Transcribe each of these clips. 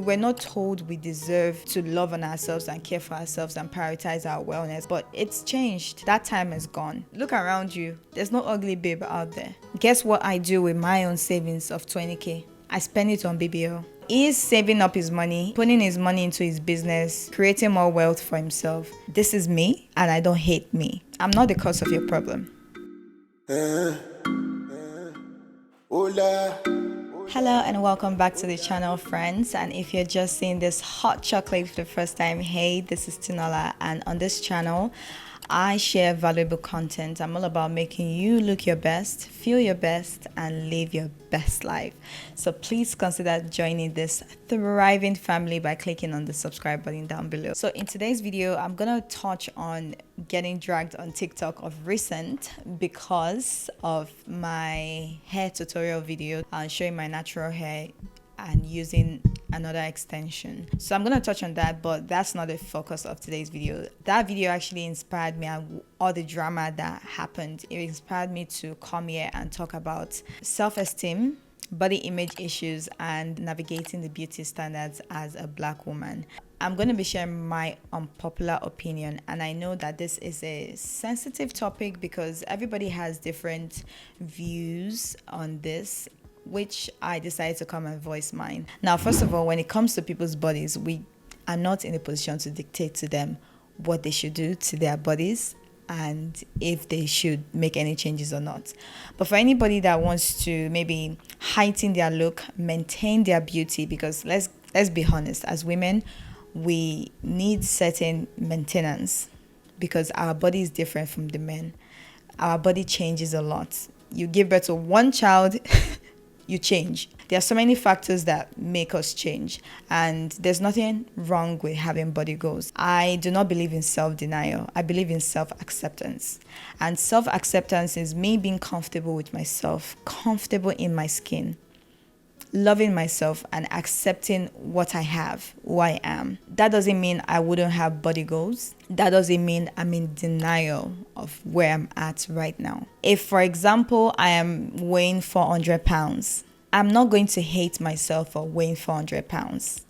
We're not told we deserve to love on ourselves and care for ourselves and prioritize our wellness, but it's changed. That time is gone. Look around you. There's no ugly babe out there. Guess what I do with my own savings of 20K? I spend it on BBL. He's saving up his money, putting his money into his business, creating more wealth for himself. This is me, and I don't hate me. I'm not the cause of your problem. Hello and welcome back to the channel, friends. And if you're just seeing this hot chocolate for the first time, hey, this is Tinuola, and on this channel I share valuable content. I'm all about making you look your best, feel your best, and live your best life. So please consider joining this thriving family by clicking on the subscribe button down below. So in today's video, I'm gonna touch on getting dragged on TikTok of recent because of my hair tutorial video showing my natural hair and using another extension. So I'm going to touch on that, but that's not the focus of today's video. That video actually inspired me, and all the drama that happened, it inspired me to come here and talk about self-esteem, body image issues, and navigating the beauty standards as a Black woman. I'm going to be sharing my unpopular opinion, and I know that this is a sensitive topic because everybody has different views on this, which I decided to come and voice mine. Now, first of all, when it comes to people's bodies, we are not in a position to dictate to them what they should do to their bodies and if they should make any changes or not. But for anybody that wants to maybe heighten their look, maintain their beauty, because let's be honest, as women, we need certain maintenance because our body is different from the men. Our body changes a lot. You give birth to one child, you change. There are so many factors that make us change, and there's nothing wrong with having body goals. I do not believe in self-denial. I believe in self-acceptance. And self-acceptance is me being comfortable with myself, comfortable in my skin, loving myself and accepting what I have, who I am. That doesn't mean I wouldn't have body goals. That doesn't mean I'm in denial of where I'm at right now. If, for example, I am weighing 400 pounds, I'm not going to hate myself for weighing 400 pounds.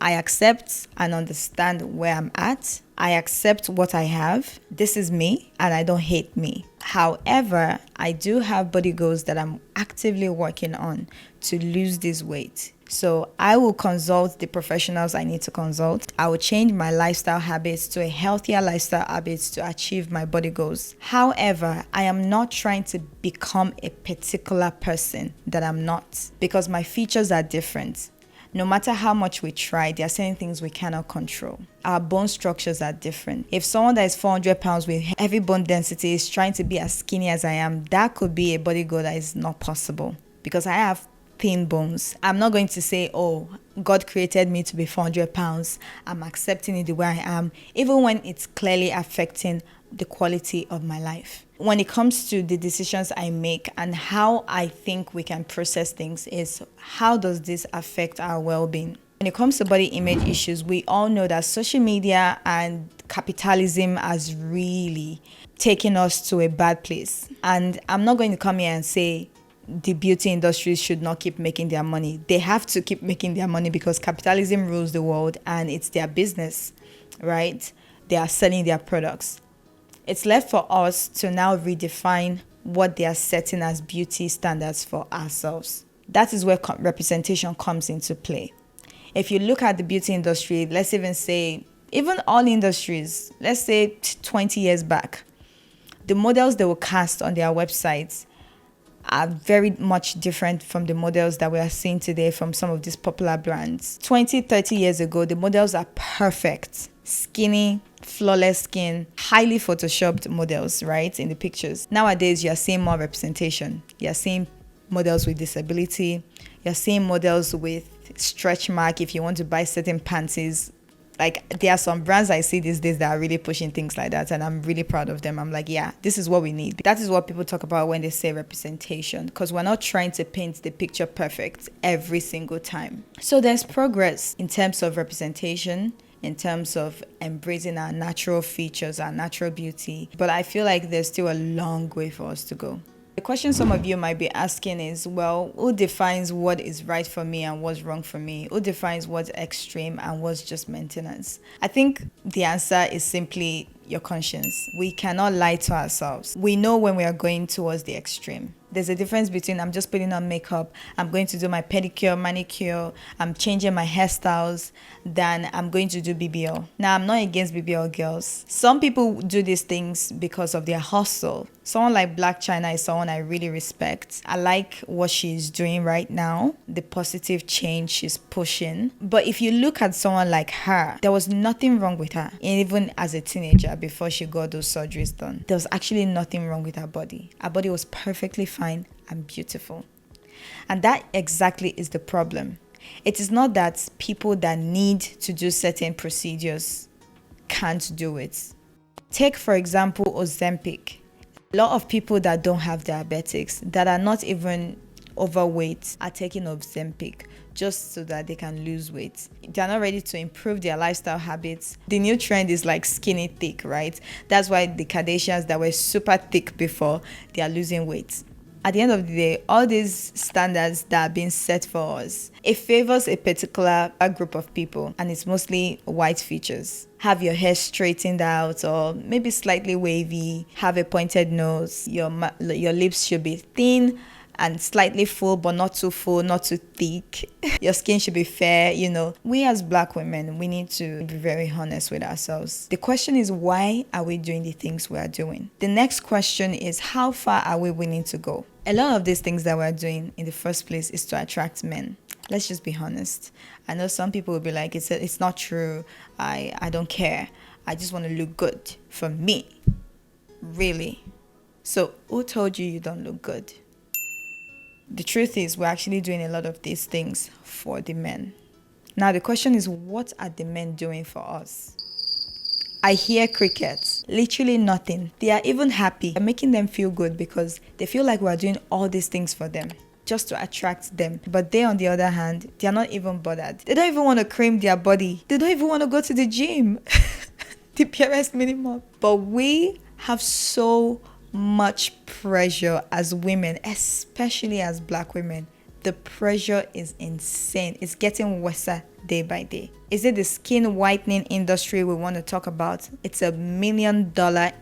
I accept and understand where I'm at. I accept what I have. This is me, and I don't hate me. However, I do have body goals that I'm actively working on to lose this weight. So I will consult the professionals I need to consult. I will change my lifestyle habits to a healthier lifestyle habits to achieve my body goals. However, I am not trying to become a particular person that I'm not, because my features are different. No matter how much we try, there are certain things we cannot control. Our bone structures are different. If someone that is 400 pounds with heavy bone density is trying to be as skinny as I am, that could be a body goal that is not possible because I have thin bones. I'm not going to say, oh, God created me to be 400 pounds. I'm accepting it the way I am, even when it's clearly affecting the quality of my life. When it comes to the decisions I make and how I think we can process things is, how does this affect our well-being? When it comes to body image issues, we all know that social media and capitalism has really taken us to a bad place. And I'm not going to come here and say the beauty industries should not keep making their money. They have to keep making their money because capitalism rules the world and it's their business, right? They are selling their products. It's left for us to now redefine what they are setting as beauty standards for ourselves. That is where representation comes into play. If you look at the beauty industry, let's even say, even all industries, let's say 20 years back, the models they will cast on their websites are very much different from the models that we are seeing today from some of these popular brands. 20, 30 years ago, the models are perfect, skinny, flawless skin, highly photoshopped models, right, in the pictures. Nowadays, you're seeing more representation. You're seeing models with disability. You're seeing models with stretch mark if you want to buy certain panties. Like, there are some brands I see these days that are really pushing things like that, and I'm really proud of them. I'm like, yeah, this is what we need. That is what people talk about when they say representation, because we're not trying to paint the picture perfect every single time. So there's progress in terms of representation, in terms of embracing our natural features, our natural beauty. But I feel like there's still a long way for us to go. The question some of you might be asking is, well, who defines what is right for me and what's wrong for me? Who defines what's extreme and what's just maintenance? I think the answer is simply your conscience. We cannot lie to ourselves. We know when we are going towards the extreme. There's a difference between I'm just putting on makeup, I'm going to do my pedicure, manicure, I'm changing my hairstyles, than I'm going to do BBL. Now, I'm not against BBL girls. Some people do these things because of their hustle. Someone like Black China is someone I really respect. I like what she's doing right now, the positive change she's pushing. But if you look at someone like her, there was nothing wrong with her. Even as a teenager, before she got those surgeries done, there was actually nothing wrong with her body. Her body was perfectly fine and beautiful. And that exactly is the problem. It is not that people that need to do certain procedures can't do it. Take, for example, Ozempic. A lot of people that don't have diabetics, that are not even overweight, are taking Ozempic just so that they can lose weight. They're not ready to improve their lifestyle habits. The new trend is like skinny thick, right? That's why the Kardashians that were super thick before, they are losing weight. At the end of the day, all these standards that are being set for us, it favors a particular group of people, and it's mostly white features. Have your hair straightened out or maybe slightly wavy, have a pointed nose, your lips should be thin and slightly full, but not too full, not too thick. Your skin should be fair, We as Black women, we need to be very honest with ourselves. The question is, why are we doing the things we are doing? The next question is, how far are we willing to go? A lot of these things that we're doing in the first place is to attract men. Let's just be honest. I know some people will be like, it's not true. I don't care. I just want to look good for me. Really? So who told you don't look good? The truth is, we're actually doing a lot of these things for the men. Now, the question is, what are the men doing for us? I hear crickets, literally nothing. They are even happy. We're making them feel good because they feel like we're doing all these things for them just to attract them. But they, on the other hand, they are not even bothered. They don't even want to cream their body. They don't even want to go to the gym. The barest minimum. But we have so much pressure as women, especially as Black women. The pressure is insane. It's getting worse day by day. Is it the skin whitening industry we want to talk about? It's $1 million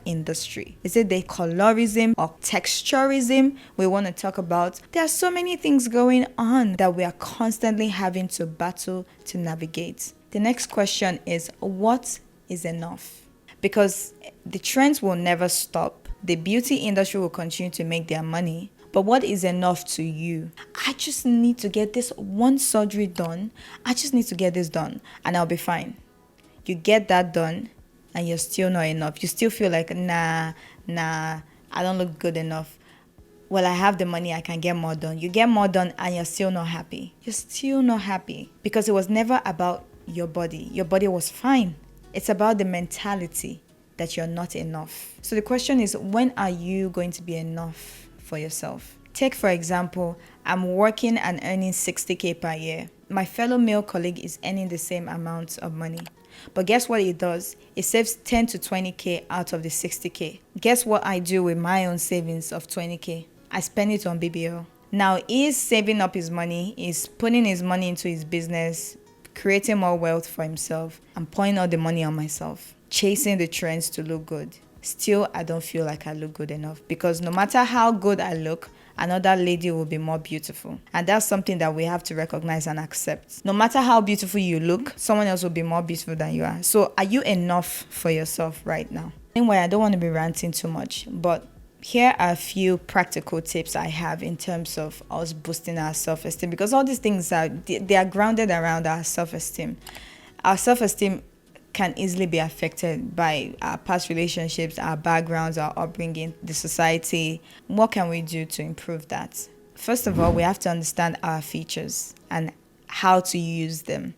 industry. Is it the colorism or texturism we want to talk about? There are so many things going on that we are constantly having to battle to navigate. The next question is, what is enough? Because the trends will never stop. The beauty industry will continue to make their money. But what is enough to you? I just need to get this one surgery done. I just need to get this done and I'll be fine. You get that done and you're still not enough. You still feel like, nah, I don't look good enough. Well, I have the money, I can get more done. You get more done and you're still not happy. You're still not happy because it was never about your body. Your body was fine. It's about the mentality that you're not enough. So the question is, when are you going to be enough for yourself? Take, for example, I'm working and earning 60K per year. My fellow male colleague is earning the same amount of money. But guess what it does? It saves 10 to 20K out of the 60K. Guess what I do with my own savings of 20K? I spend it on BBL. Now he's saving up his money, he's putting his money into his business, creating more wealth for himself. I'm pouring all the money on myself, chasing the trends to look good. Still, I don't feel like I look good enough because no matter how good I look, another lady will be more beautiful. And that's something that we have to recognize and accept. No matter how beautiful you look, someone else will be more beautiful than you are. So are you enough for yourself right now? Anyway, I don't want to be ranting too much, but here are a few practical tips I have in terms of us boosting our self-esteem, because all these things they are grounded around our self-esteem. Our self-esteem can easily be affected by our past relationships, our backgrounds, our upbringing, the society. What can we do to improve that? First of all, we have to understand our features and how to use them.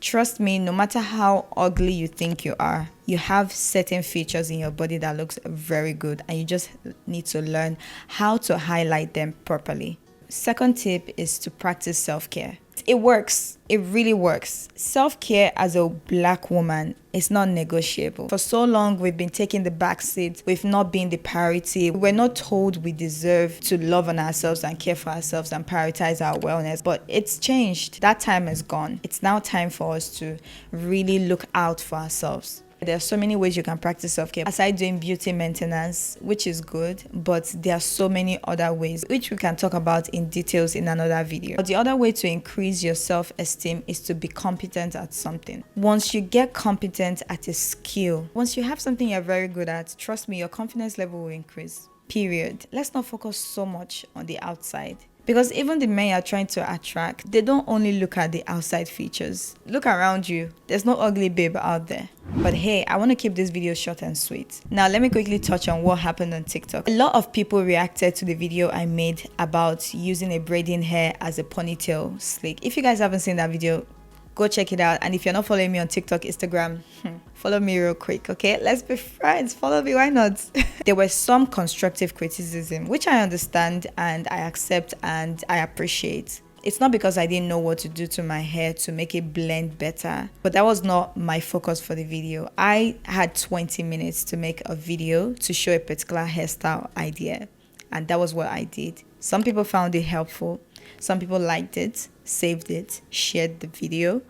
Trust me, no matter how ugly you think you are, you have certain features in your body that looks very good, and you just need to learn how to highlight them properly. Second tip is to practice self-care. It works. It really works. Self-care as a black woman is not negotiable. For so long, we've been taking the back seat. We've not been the priority. We're not told we deserve to love on ourselves and care for ourselves and prioritize our wellness. But it's changed. That time is gone. It's now time for us to really look out for ourselves. There are so many ways you can practice self-care aside doing beauty maintenance, which is good, but there are so many other ways which we can talk about in details in another video. But the other way to increase your self-esteem is to be competent at something. Once you get competent at a skill, once you have something you're very good at, trust me, your confidence level will increase. Period. Let's not focus so much on the outside. Because even the men you're trying to attract, they don't only look at the outside features. Look around you. There's no ugly babe out there. But hey, I want to keep this video short and sweet. Now, let me quickly touch on what happened on TikTok. A lot of people reacted to the video I made about using a braiding hair as a ponytail slick. If you guys haven't seen that video, go check it out. And if you're not following me on TikTok, Instagram, follow me real quick, okay? Let's be friends. Follow me, why not? There was some constructive criticism, which I understand and I accept and I appreciate. It's not because I didn't know what to do to my hair to make it blend better, but that was not my focus for the video. I had 20 minutes to make a video to show a particular hairstyle idea, and that was what I did. Some people found it helpful. Some people liked it, saved it, shared the video.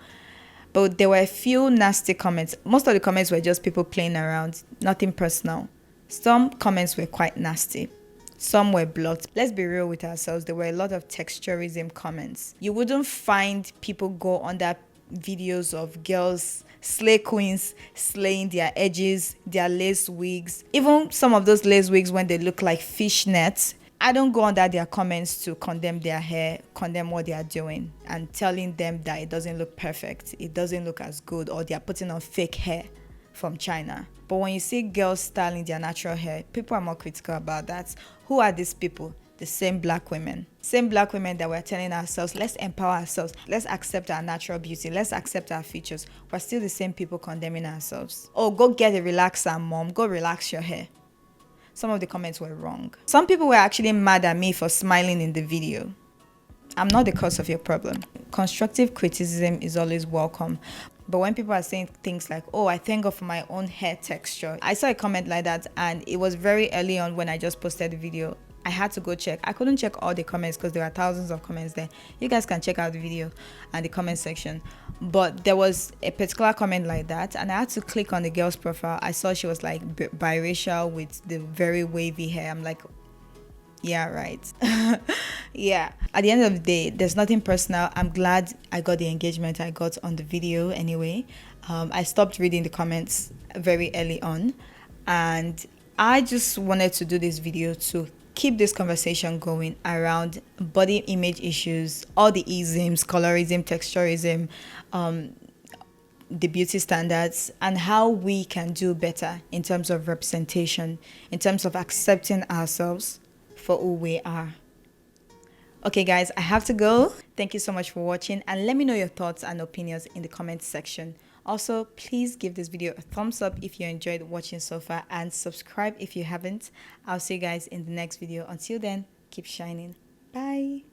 But there were a few nasty comments. Most of the comments were just people playing around, nothing personal. Some comments were quite nasty. Some were blocked. Let's be real with ourselves. There were a lot of texturism comments. You wouldn't find people go under videos of girls, slay queens, slaying their edges, their lace wigs. Even some of those lace wigs when they look like fishnets. I don't go under their comments to condemn their hair, condemn what they are doing, and telling them that it doesn't look perfect, it doesn't look as good, or they are putting on fake hair from China. But when you see girls styling their natural hair, people are more critical about that. Who are these people? The same black women. Same black women that we're telling ourselves, let's empower ourselves, let's accept our natural beauty, let's accept our features. We're still the same people condemning ourselves. Oh, go get a relaxer, mom. Go relax your hair. Some of the comments were wrong. Some people were actually mad at me for smiling in the video. I'm not the cause of your problem. Constructive criticism is always welcome. But when people are saying things like, oh, I thank God for my own hair texture. I saw a comment like that and it was very early on when I just posted the video. I had to go check. I couldn't check all the comments because there were thousands of comments there. You guys can check out the video and the comment section. But there was a particular comment like that and I had to click on the girl's profile. I saw she was like biracial with the very wavy hair. I'm like, yeah, right. Yeah. At the end of the day, there's nothing personal. I'm glad I got the engagement I got on the video anyway. I stopped reading the comments very early on and I just wanted to do this video to keep this conversation going around body image issues, all the isms, colorism, texturism, the beauty standards, and how we can do better in terms of representation, in terms of accepting ourselves for who we are. Okay guys, I have to go. Thank you so much for watching and let me know your thoughts and opinions in the comment section. Also, please give this video a thumbs up if you enjoyed watching so far and subscribe if you haven't. I'll see you guys in the next video. Until then, keep shining. Bye.